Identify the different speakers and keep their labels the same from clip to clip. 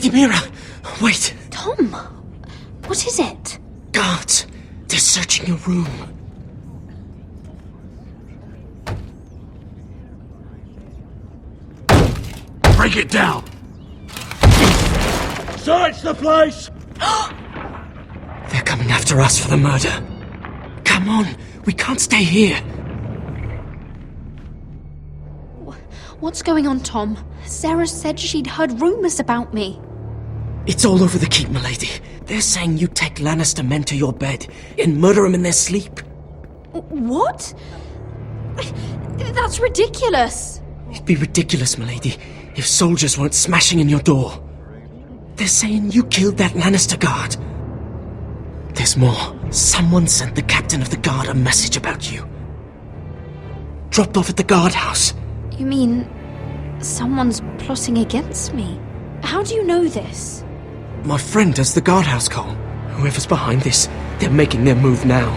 Speaker 1: Lady Mira, wait.
Speaker 2: Tom, what is it?
Speaker 1: Guards, they're searching your room.
Speaker 3: Break it down! Search the place!
Speaker 1: They're coming after us for the murder. Come on, we can't stay here.
Speaker 2: What's going on, Tom? Sarah said she'd heard rumors about me.
Speaker 1: It's all over the keep, milady. They're saying you take Lannister men to your bed and murder them in their sleep.
Speaker 2: What? That's ridiculous.
Speaker 1: It'd be ridiculous, milady, if soldiers weren't smashing in your door. They're saying you killed that Lannister guard. There's more. Someone sent the captain of the guard a message about you. Dropped off at the guardhouse.
Speaker 2: You mean someone's plotting against me? How do you know this?
Speaker 1: My friend does the guardhouse call. Whoever's behind this, they're making their move now.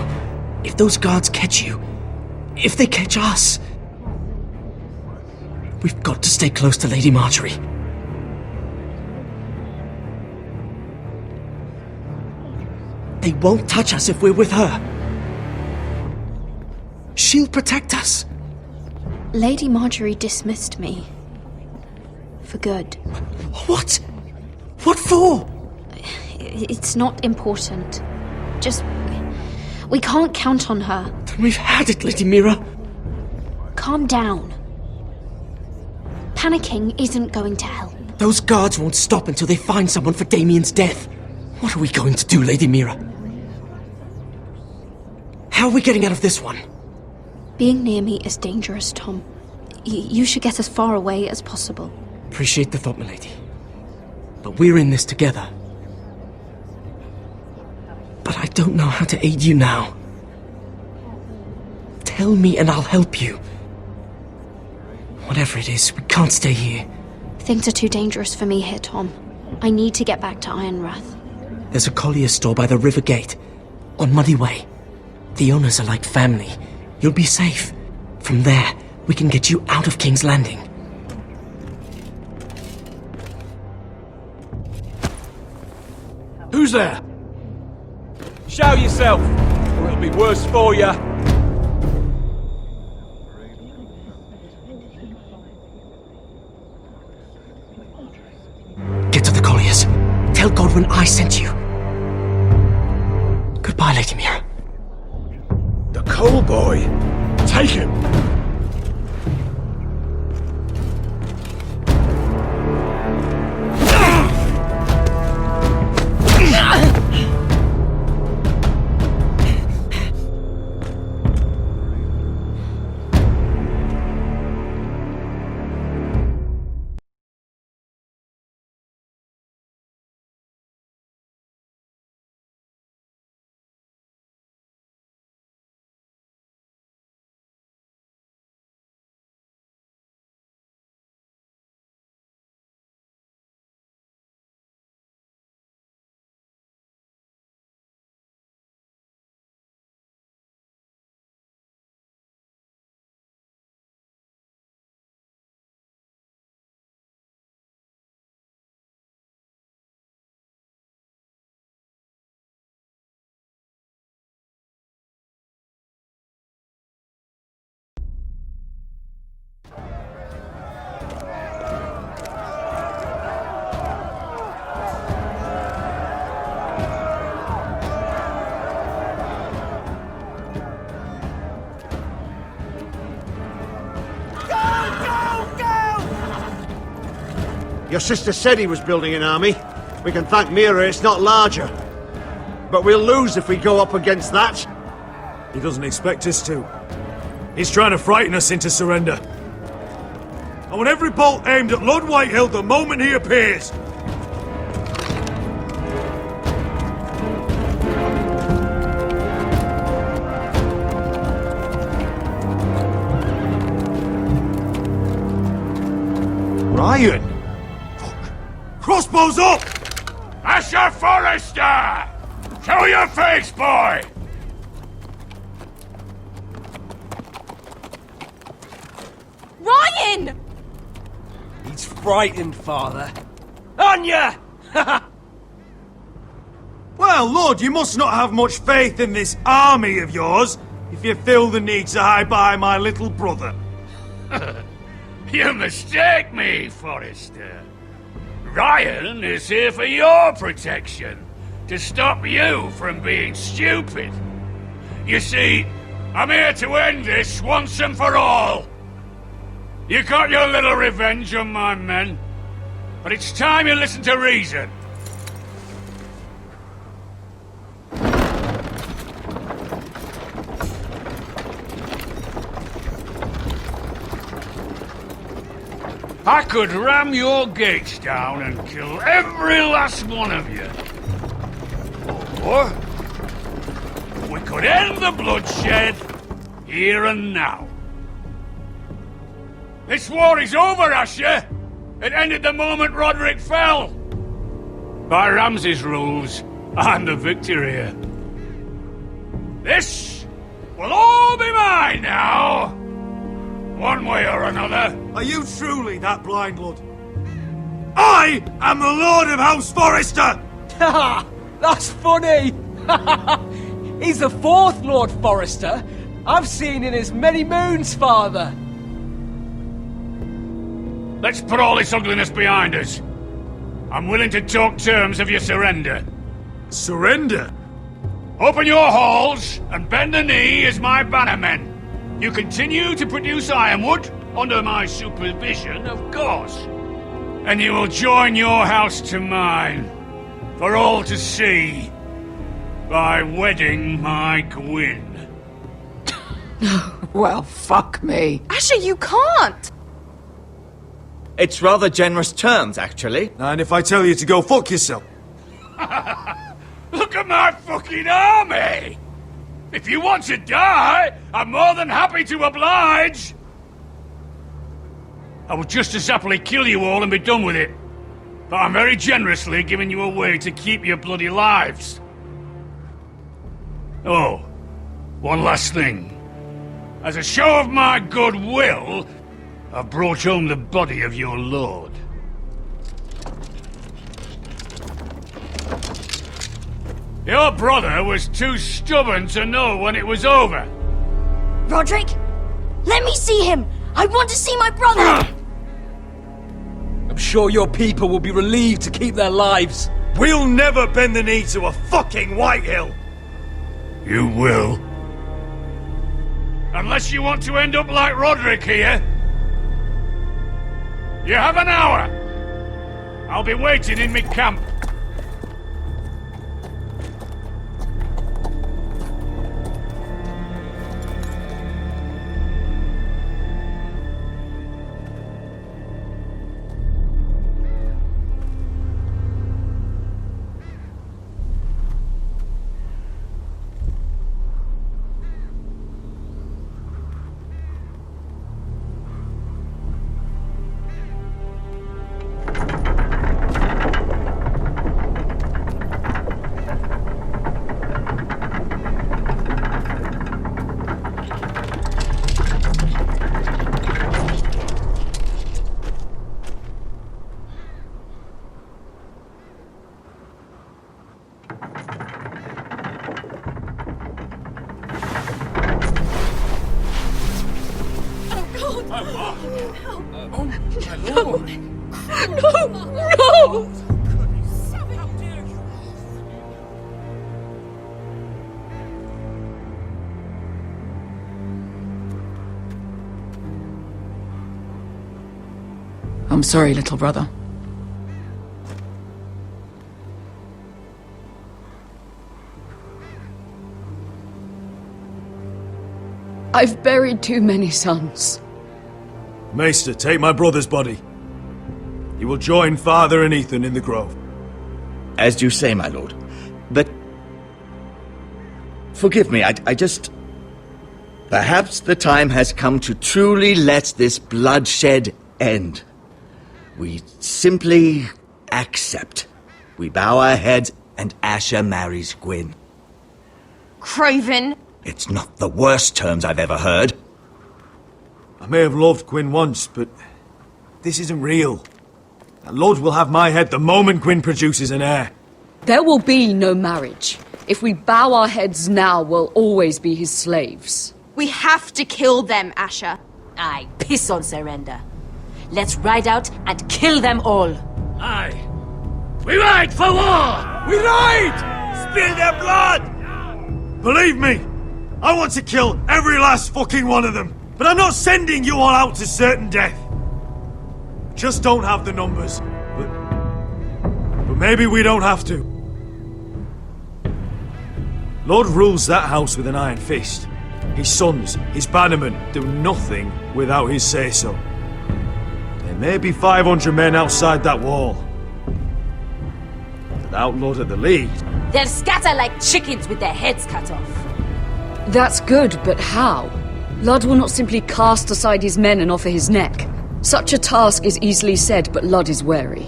Speaker 1: If those guards catch you, if they catch us, we've got to stay close to Lady Marjorie. They won't touch us if we're with her. She'll protect us.
Speaker 2: Lady Marjorie dismissed me. For good.
Speaker 1: What? What for?
Speaker 2: It's not important. Just... we can't count on her.
Speaker 1: Then we've had it, Lady Mira.
Speaker 2: Calm down. Panicking isn't going to help.
Speaker 1: Those guards won't stop until they find someone for Damien's death. What are we going to do, Lady Mira? How are we getting out of this one?
Speaker 2: Being near me is dangerous, Tom. You should get as far away as possible.
Speaker 1: Appreciate the thought, milady. But we're in this together. But I don't know how to aid you now. Tell me and I'll help you. Whatever it is, we can't stay here.
Speaker 2: Things are too dangerous for me here, Tom. I need to get back to Ironrath.
Speaker 1: There's a collier store by the river gate, on Muddy Way. The owners are like family. You'll be safe. From there, we can get you out of King's Landing.
Speaker 3: Who's there?
Speaker 4: Show yourself, or it'll be worse for you.
Speaker 1: Get to the colliers. Tell Godwin I sent you. Goodbye, Lady Mira.
Speaker 3: The coal boy. Take him.
Speaker 5: Your sister said he was building an army. We can thank Mira it's not larger. But we'll lose if we go up against that.
Speaker 3: He doesn't expect us to. He's trying to frighten us into surrender. I want every bolt aimed at Lord Whitehill the moment he appears. Ryan! Fuck. Crossbows up!
Speaker 6: Asher Forrester! Show your face, boy!
Speaker 7: Ryan!
Speaker 4: He's frightened, father. On ya!
Speaker 3: Well, Lord, you must not have much faith in this army of yours, if you feel the need to hide behind my little brother.
Speaker 6: You mistake me, Forrester. Ryan is here for your protection, to stop you from being stupid. You see, I'm here to end this once and for all. You got your little revenge on my men, but it's time you listen to reason. I could ram your gates down and kill every last one of you. Or we could end the bloodshed here and now. This war is over, Asher. It ended the moment Roderick fell. By Ramsay's rules, I'm the victor here. This will all be mine now. One way or another.
Speaker 3: Are you truly that blind, Lord? I am the Lord of House Forrester!
Speaker 7: Ha! That's funny! He's the fourth Lord Forrester I've seen in as many moons, Father.
Speaker 6: Let's put all this ugliness behind us. I'm willing to talk terms of your surrender.
Speaker 3: Surrender?
Speaker 6: Open your halls and bend the knee as my bannermen. You continue to produce ironwood, under my supervision, of course. And you will join your house to mine, for all to see, by wedding my Gwyn.
Speaker 8: Well, fuck me.
Speaker 9: Asher, you can't!
Speaker 10: It's rather generous terms, actually.
Speaker 3: And if I tell you to go fuck yourself?
Speaker 6: Look at my fucking army! If you want to die, I'm more than happy to oblige! I would just as happily kill you all and be done with it. But I'm very generously giving you a way to keep your bloody lives. Oh, one last thing. As a show of my goodwill, I've brought home the body of your lord. Your brother was too stubborn to know when it was over.
Speaker 2: Roderick, let me see him. I want to see my brother.
Speaker 7: I'm sure your people will be relieved to keep their lives.
Speaker 3: We'll never bend the knee to a fucking Whitehill!
Speaker 6: You will. Unless you want to end up like Roderick here. You have an hour. I'll be waiting in my camp.
Speaker 8: I'm sorry, little brother. I've buried too many sons.
Speaker 3: Maester, take my brother's body. He will join Father and Ethan in the grove.
Speaker 10: As you say, my lord. But... forgive me, I just... Perhaps the time has come to truly let this bloodshed end. We simply accept. We bow our heads and Asher marries Gwyn.
Speaker 9: Craven!
Speaker 10: It's not the worst terms I've ever heard.
Speaker 3: I may have loved Gwyn once, but this isn't real. Lord will have my head the moment Gwyn produces an heir.
Speaker 8: There will be no marriage. If we bow our heads now, we'll always be his slaves.
Speaker 9: We have to kill them, Asher.
Speaker 11: Aye, piss on surrender. Let's ride out and kill them all.
Speaker 6: Aye. We ride for war!
Speaker 3: We ride! Spill their blood! Believe me, I want to kill every last fucking one of them. But I'm not sending you all out to certain death. Just don't have the numbers. But maybe we don't have to. Lord rules that house with an iron fist. His sons, his bannermen, do nothing without his say-so. There may be 500 men outside that wall. Without Lord at the lead...
Speaker 11: They'll scatter like chickens with their heads cut off.
Speaker 8: That's good, but how? Lud will not simply cast aside his men and offer his neck. Such a task is easily said, but Lud is wary.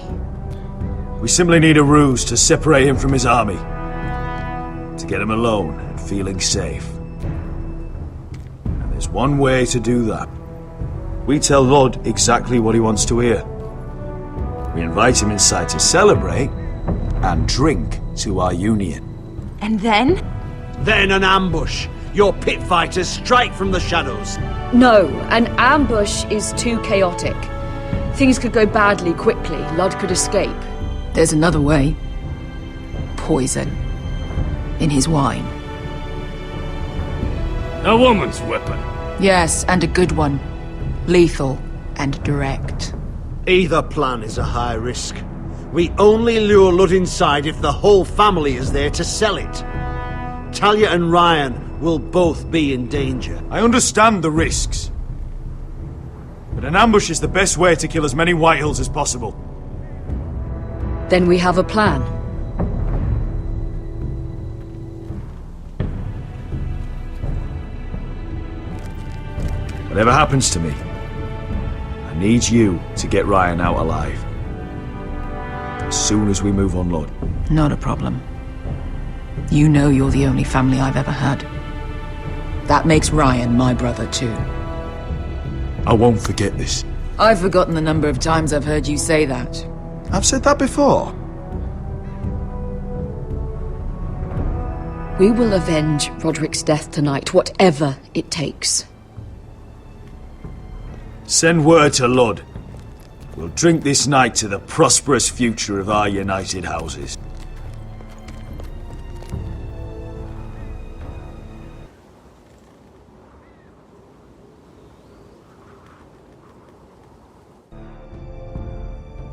Speaker 3: We simply need a ruse to separate him from his army. To get him alone and feeling safe. And there's one way to do that. We tell Lud exactly what he wants to hear. We invite him inside to celebrate and drink to our union.
Speaker 9: And then?
Speaker 5: Then an ambush. Your pit fighters strike from the shadows.
Speaker 8: No, an ambush is too chaotic. Things could go badly quickly. Lud could escape.
Speaker 12: There's another way. Poison. In his wine.
Speaker 6: A woman's weapon.
Speaker 12: Yes, and a good one. Lethal and direct.
Speaker 5: Either plan is a high risk. We only lure Lud inside if the whole family is there to sell it. Talia and Ryan will both be in danger.
Speaker 3: I understand the risks. But an ambush is the best way to kill as many Whitehills as possible.
Speaker 8: Then we have a plan.
Speaker 3: Whatever happens to me, I need you to get Ryan out alive. As soon as we move on, Lord.
Speaker 12: Not a problem. You know you're the only family I've ever had. That makes Ryan my brother too.
Speaker 3: I won't forget this.
Speaker 12: I've forgotten the number of times I've heard you say that.
Speaker 3: I've said that before.
Speaker 8: We will avenge Roderick's death tonight, whatever it takes.
Speaker 3: Send word to Lud. We'll drink this night to the prosperous future of our united houses.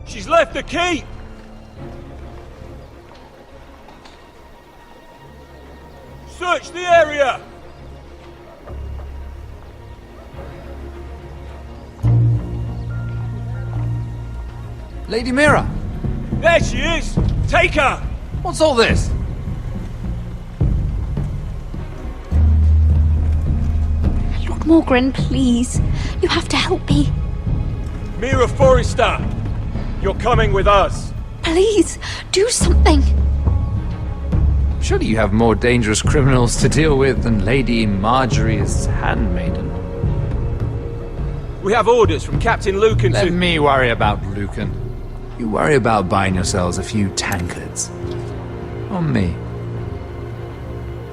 Speaker 4: She's left the keep! Search the area!
Speaker 13: Lady Mira!
Speaker 4: There she is! Take her!
Speaker 13: What's all this?
Speaker 2: Lord Morgren, please. You have to help me.
Speaker 4: Mira Forrester! You're coming with us!
Speaker 2: Please, do something!
Speaker 13: Surely you have more dangerous criminals to deal with than Lady Marjorie's handmaiden.
Speaker 4: We have orders from Captain Lucan
Speaker 13: Let
Speaker 4: to...
Speaker 13: me worry about Lucan. You worry about buying yourselves a few tankards. On me.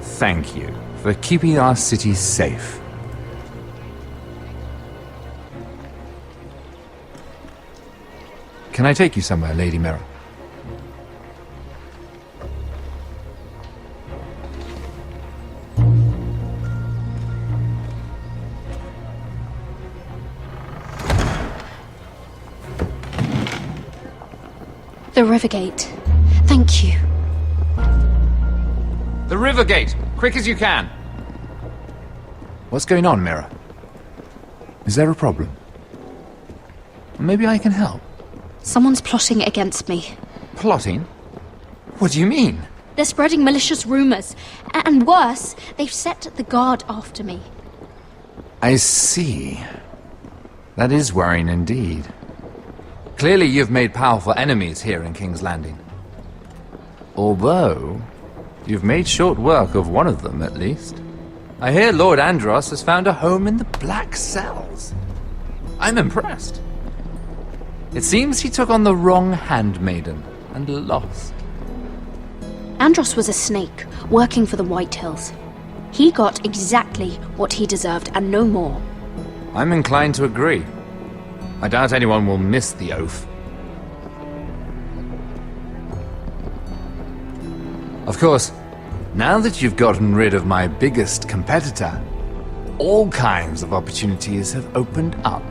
Speaker 13: Thank you for keeping our city safe. Can I take you somewhere, Lady Mira?
Speaker 2: The Rivergate. Thank you.
Speaker 13: The Rivergate! Quick as you can! What's going on, Mira? Is there a problem? Maybe I can help.
Speaker 2: Someone's plotting against me.
Speaker 13: Plotting? What do you mean?
Speaker 2: They're spreading malicious rumors. And worse, they've set the guard after me.
Speaker 13: I see. That is worrying indeed. Clearly you've made powerful enemies here in King's Landing. Although, you've made short work of one of them, at least. I hear Lord Andros has found a home in the Black Cells. I'm impressed. It seems he took on the wrong handmaiden and lost.
Speaker 2: Andros was a snake, working for the White Hills. He got exactly what he deserved and no more.
Speaker 13: I'm inclined to agree. I doubt anyone will miss the oath. Of course, now that you've gotten rid of my biggest competitor, all kinds of opportunities have opened up.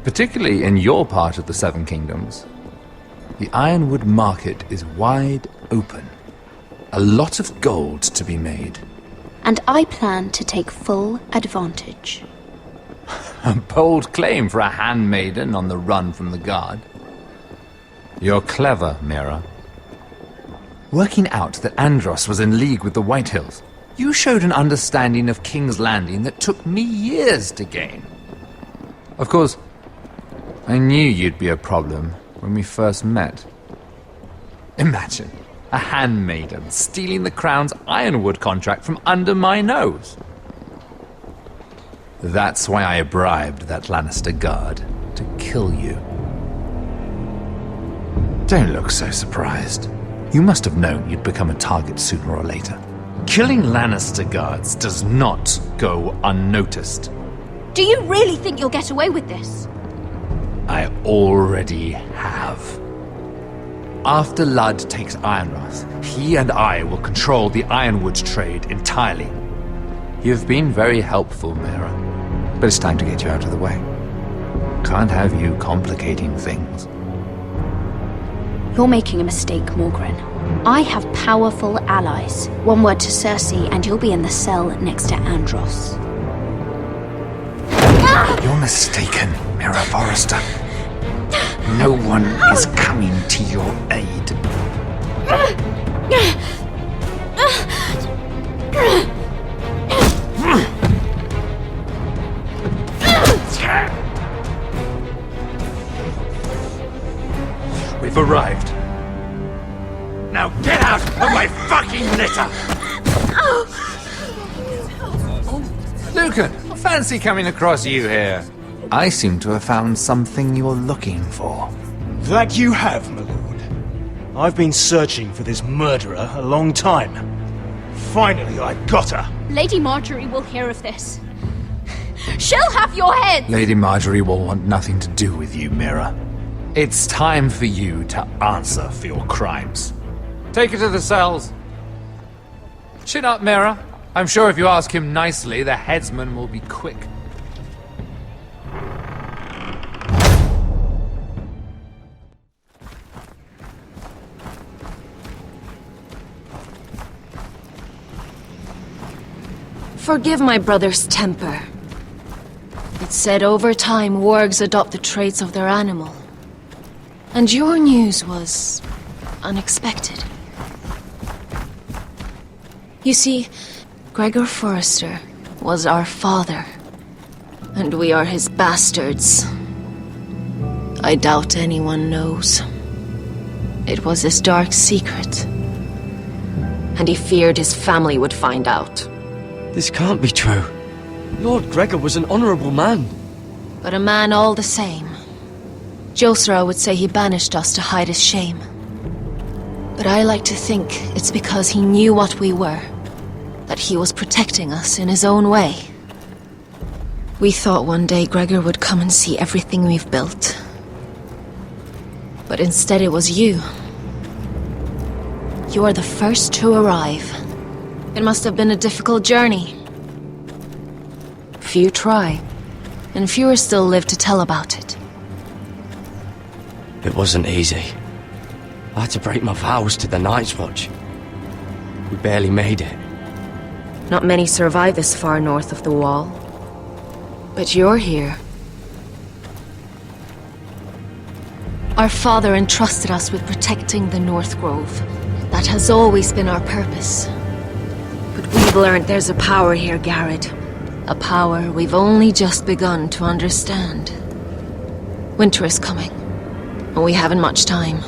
Speaker 13: Particularly in your part of the Seven Kingdoms. The Ironwood market is wide open. A lot of gold to be made.
Speaker 2: And I plan to take full advantage.
Speaker 13: A bold claim for a handmaiden on the run from the guard. You're clever, Mira. Working out that Andros was in league with the White Hills, you showed an understanding of King's Landing that took me years to gain. Of course, I knew you'd be a problem when we first met. Imagine a handmaiden stealing the Crown's Ironwood contract from under my nose. That's why I bribed that Lannister guard to kill you. Don't look so surprised. You must have known you'd become a target sooner or later. Killing Lannister guards does not go unnoticed.
Speaker 2: Do you really think you'll get away with this?
Speaker 13: I already have. After Ludd takes Ironrath, he and I will control the Ironwood trade entirely. You've been very helpful, Mira, but it's time to get you out of the way. Can't have you complicating things.
Speaker 2: You're making a mistake, Morgren. I have powerful allies. One word to Cersei and you'll be in the cell next to Andros.
Speaker 13: You're mistaken, Mira Forrester. No one is coming to your aid. We've arrived. Now get out of my fucking litter! Lucan, fancy coming across you here. I seem to have found something you're looking for.
Speaker 14: That you have, my lord. I've been searching for this murderer a long time. Finally, I got her.
Speaker 2: Lady Marjorie will hear of this. She'll have your head!
Speaker 13: Lady Marjorie will want nothing to do with you, Mira. It's time for you to answer for your crimes. Take her to the cells. Chin up, Mira. I'm sure if you ask him nicely, the headsman will be quick.
Speaker 11: Forgive my brother's temper. It's said over time wargs adopt the traits of their animal. And your news was unexpected. You see, Gregor Forrester was our father, and we are his bastards. I doubt anyone knows. It was his dark secret, and he feared his family would find out.
Speaker 1: This can't be true. Lord Gregor was an honorable man.
Speaker 11: But a man all the same. Josra would say he banished us to hide his shame. But I like to think it's because he knew what we were. That he was protecting us in his own way. We thought one day Gregor would come and see everything we've built. But instead it was you. You are the first to arrive. It must have been a difficult journey. Few try, and fewer still live to tell about it.
Speaker 1: It wasn't easy. I had to break my vows to the Night's Watch. We barely made it.
Speaker 11: Not many survive this far north of the Wall. But you're here. Our father entrusted us with protecting the North Grove. That has always been our purpose. But we've learned there's a power here, Garrett. A power we've only just begun to understand. Winter is coming, and we haven't much time.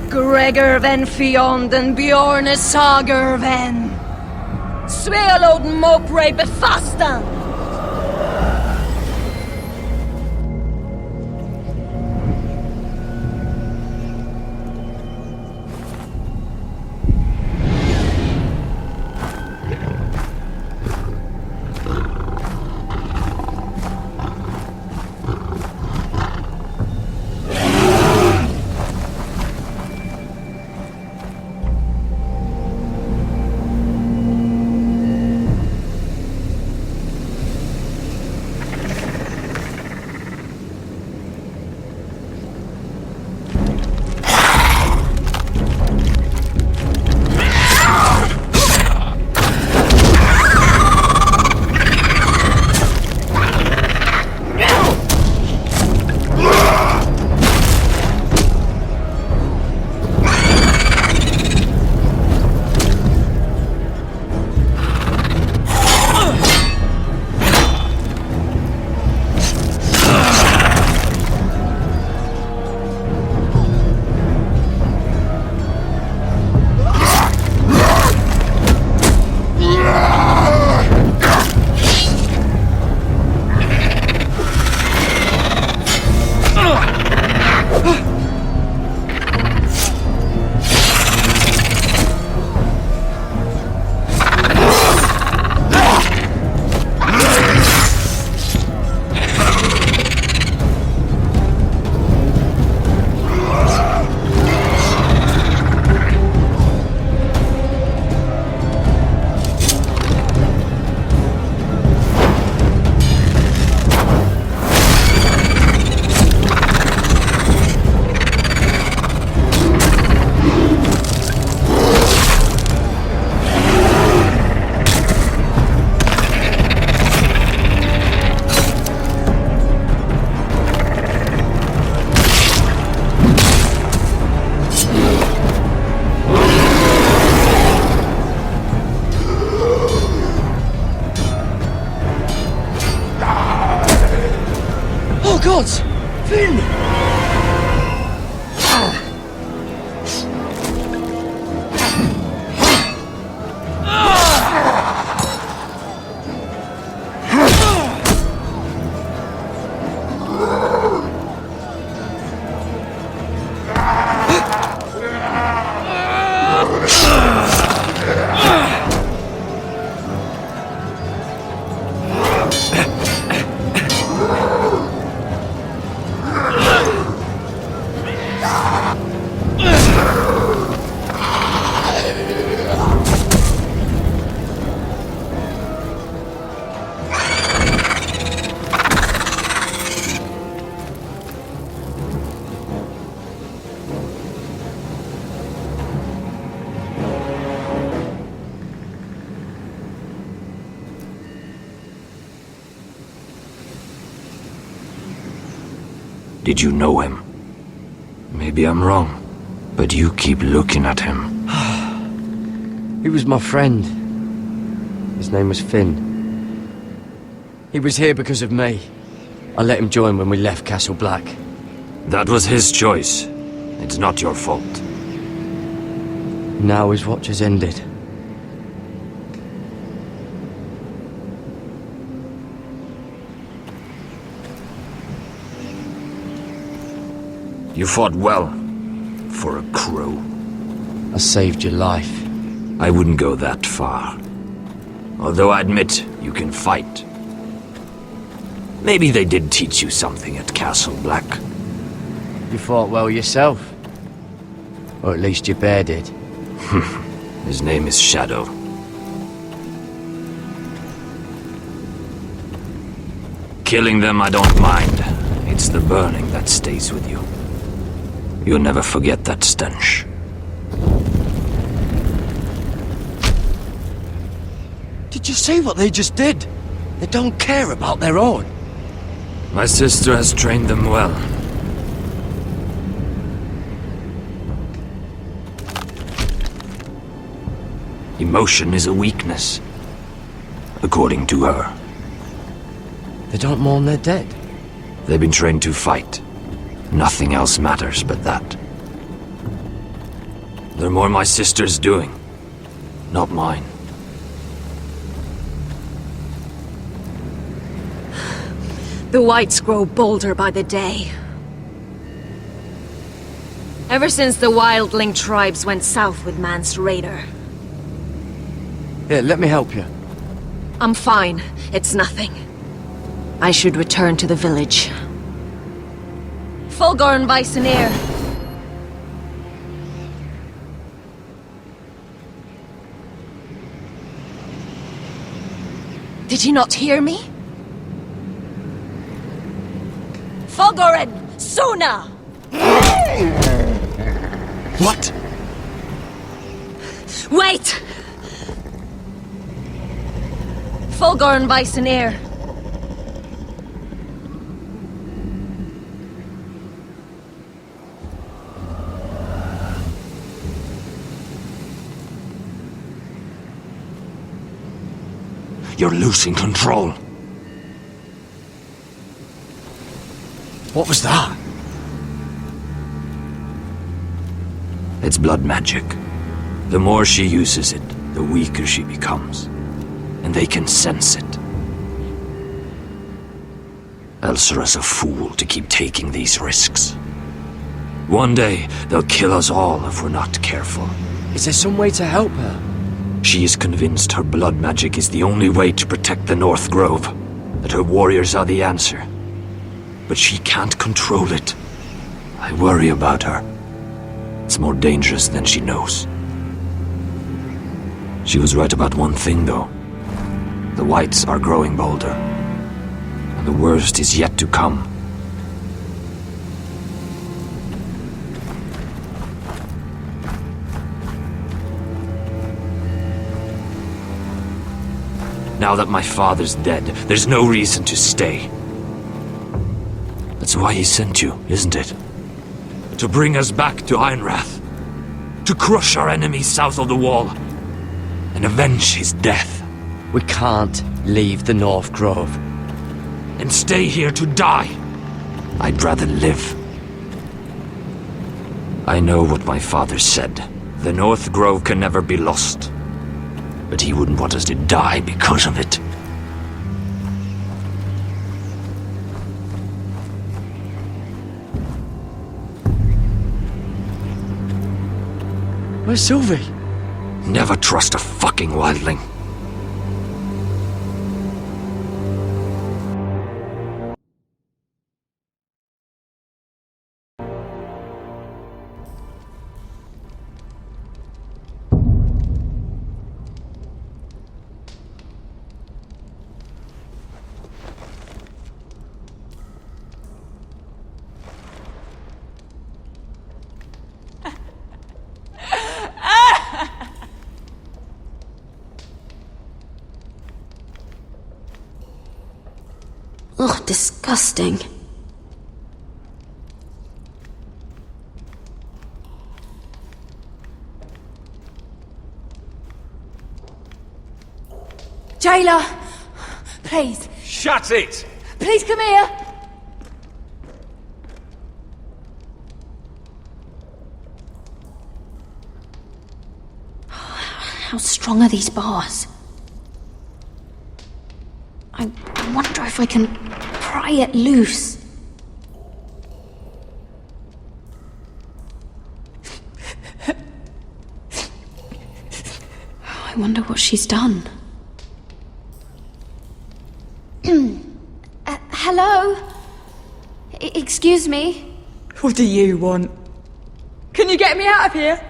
Speaker 8: Gregor ven Fionn den Bjorne Sager ven. Swear, Lord Mowbray, but faster!
Speaker 15: Did you know him? Maybe I'm wrong, but you keep looking at him.
Speaker 16: He was my friend. His name was Finn. He was here because of me. I let him join when we left Castle Black.
Speaker 15: That was his choice. It's not your fault.
Speaker 16: Now his watch has ended.
Speaker 15: You fought well, for a crow.
Speaker 16: I saved your life.
Speaker 15: I wouldn't go that far. Although I admit, you can fight. Maybe they did teach you something at Castle Black.
Speaker 16: You fought well yourself. Or at least your bear did.
Speaker 15: His name is Shadow. Killing them I don't mind. It's the burning that stays with you. You'll never forget that stench.
Speaker 16: Did you see what they just did? They don't care about their own.
Speaker 15: My sister has trained them well. Emotion is a weakness, according to her.
Speaker 16: They don't mourn their dead.
Speaker 15: They've been trained to fight. Nothing else matters but that. They're more my sister's doing, not mine.
Speaker 11: The whites grow bolder by the day. Ever since the wildling tribes went south with Mance Raider.
Speaker 16: Here, let me help you.
Speaker 11: I'm fine. It's nothing. I should return to the village. Fulgorn Bysonir. Did you not hear me? Fulgorn! Suna!
Speaker 14: What?
Speaker 11: Wait! Fulgorn Bysonir.
Speaker 15: You're losing control.
Speaker 14: What was that?
Speaker 15: It's blood magic. The more she uses it, the weaker she becomes. And they can sense it. Elsera's a fool to keep taking these risks. One day, they'll kill us all if we're not careful.
Speaker 16: Is there some way to help her?
Speaker 15: She is convinced her blood magic is the only way to protect the North Grove, that her warriors are the answer. But she can't control it. I worry about her. It's more dangerous than she knows. She was right about one thing, though. The whites are growing bolder. And the worst is yet to come. Now that my father's dead, there's no reason to stay. That's why he sent you, isn't it? To bring us back to Ironrath. To crush our enemies south of the Wall. And avenge his death.
Speaker 16: We can't leave the North Grove.
Speaker 15: And stay here to die. I'd rather live. I know what my father said. The North Grove can never be lost. But he wouldn't want us to die because of it.
Speaker 16: Where's Sylvie?
Speaker 15: Never trust a fucking wildling.
Speaker 2: Ugh, disgusting.
Speaker 9: Jailer! Please.
Speaker 4: Shut it!
Speaker 9: Please come here!
Speaker 2: How strong are these bars? I wonder if I can pry it loose. I wonder what she's done. Hello? Excuse me?
Speaker 17: What do you want? Can you get me out of here?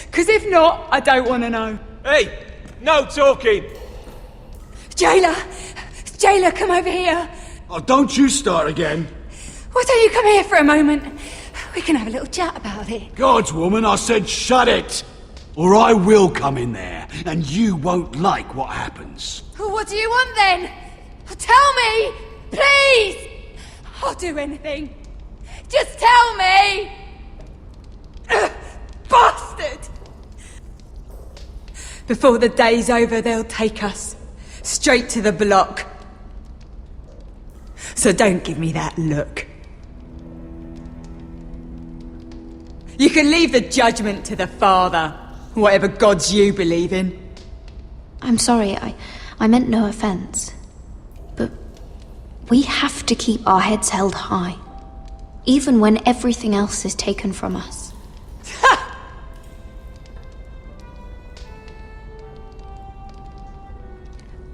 Speaker 17: Because if not, I don't want to know.
Speaker 4: Hey! No talking!
Speaker 17: Jailer! Jailer, come over here!
Speaker 5: Oh, don't you start again.
Speaker 17: Why don't you come here for a moment? We can have a little chat about it.
Speaker 5: Gods, woman, I said shut it! Or I will come in there, and you won't like what happens.
Speaker 17: Well, what do you want then? Tell me! Please! I'll do anything. Just tell me! Bastard! Before the day's over, they'll take us. Straight to the block. So don't give me that look. You can leave the judgment to the Father, whatever gods you believe in.
Speaker 2: I'm sorry, I meant no offense. We have to keep our heads held high, even when everything else is taken from us.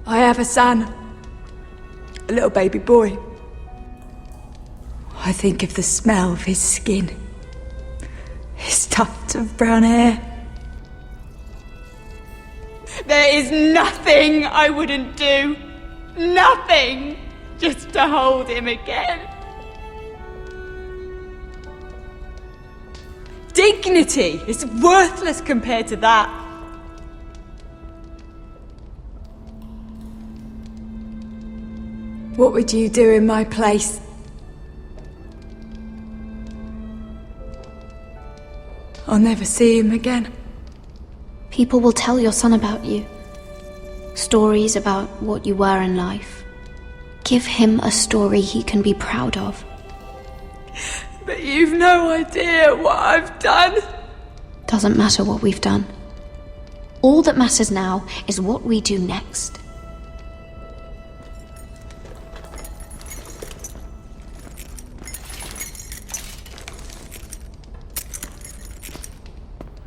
Speaker 9: I have a son. A little baby boy. I think of the smell of his skin. His tufts of brown hair. There is nothing I wouldn't do. Nothing! Just to hold him again. Dignity is worthless compared to that. What would you do in my place? I'll never see him again.
Speaker 2: People will tell your son about you. Stories about what you were in life. Give him a story he can be proud of.
Speaker 9: But you've no idea what I've done.
Speaker 2: Doesn't matter what we've done. All that matters now is what we do next.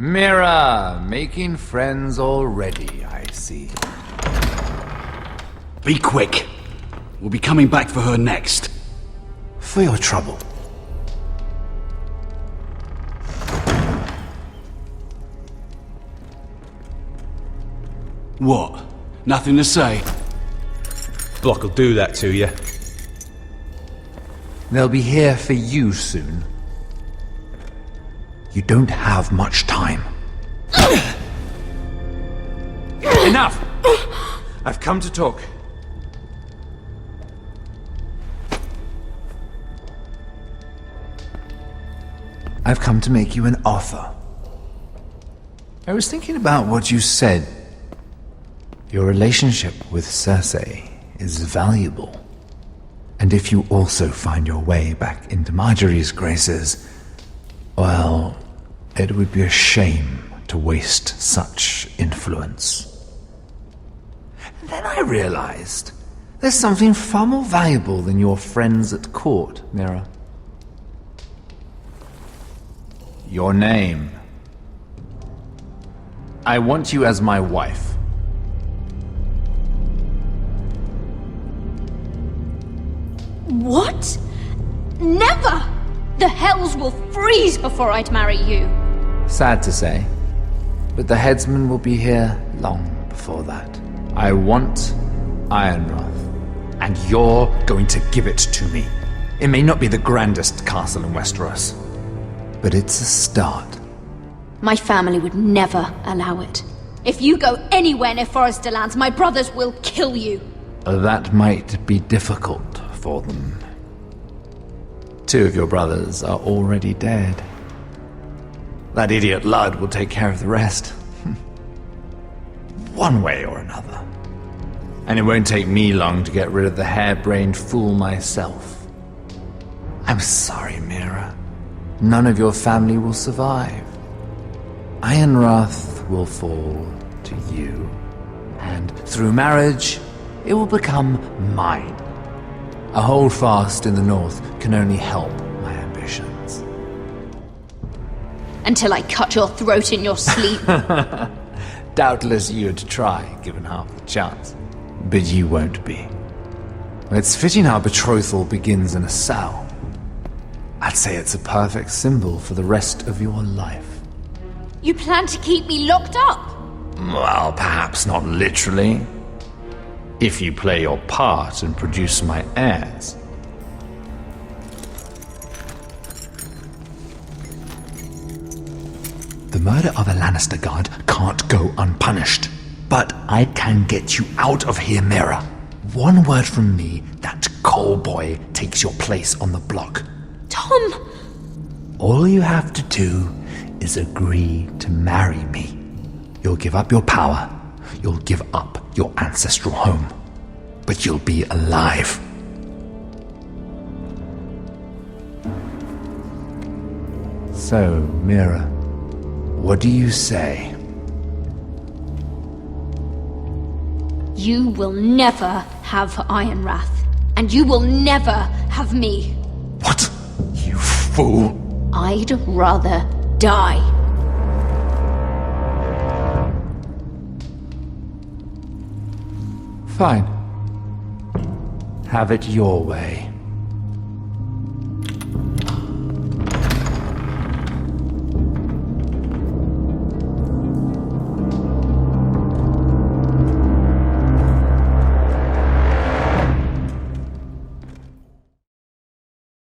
Speaker 13: Mira, making friends already, I see.
Speaker 18: Be quick. We'll be coming back for her next.
Speaker 13: For your trouble.
Speaker 18: What? Nothing to say?
Speaker 14: Block will do that to you.
Speaker 13: They'll be here for you soon. You don't have much time.
Speaker 4: Enough! I've come to talk.
Speaker 13: I've come to make you an offer. I was thinking about what you said. Your relationship with Cersei is valuable. And if you also find your way back into Marjorie's graces, well, it would be a shame to waste such influence. Then I realized there's something far more valuable than your friends at court, Mira. Your name. I want you as my wife.
Speaker 2: What? Never! The hells will freeze before I'd marry you.
Speaker 13: Sad to say, but the headsman will be here long before that. I want Ironrath, and you're going to give it to me. It may not be the grandest castle in Westeros, but it's a start.
Speaker 2: My family would never allow it. If you go anywhere near Forrester lands, my brothers will kill you.
Speaker 13: That might be difficult for them. 2 of your brothers are already dead. That idiot Ludd will take care of the rest. One way or another. And it won't take me long to get rid of the harebrained fool myself. I'm sorry, Mira. None of your family will survive. Ironrath will fall to you. And through marriage, it will become mine. A holdfast in the north can only help my ambitions.
Speaker 2: Until I cut your throat in your sleep.
Speaker 13: Doubtless you'd try, given half the chance. But you won't be. It's fitting our betrothal begins in a cell. I'd say it's a perfect symbol for the rest of your life.
Speaker 2: You plan to keep me locked up?
Speaker 13: Well, perhaps not literally. If you play your part and produce my heirs. The murder of a Lannister guard can't go unpunished. But I can get you out of here, Mira. One word from me, that coal boy takes your place on the block.
Speaker 2: Tom!
Speaker 13: All you have to do is agree to marry me. You'll give up your power. You'll give up your ancestral home. But you'll be alive. So, Mira, what do you say?
Speaker 2: You will never have Ironrath. And you will never have me.
Speaker 13: What? You fool!
Speaker 2: I'd rather die.
Speaker 13: Fine. Have it your way.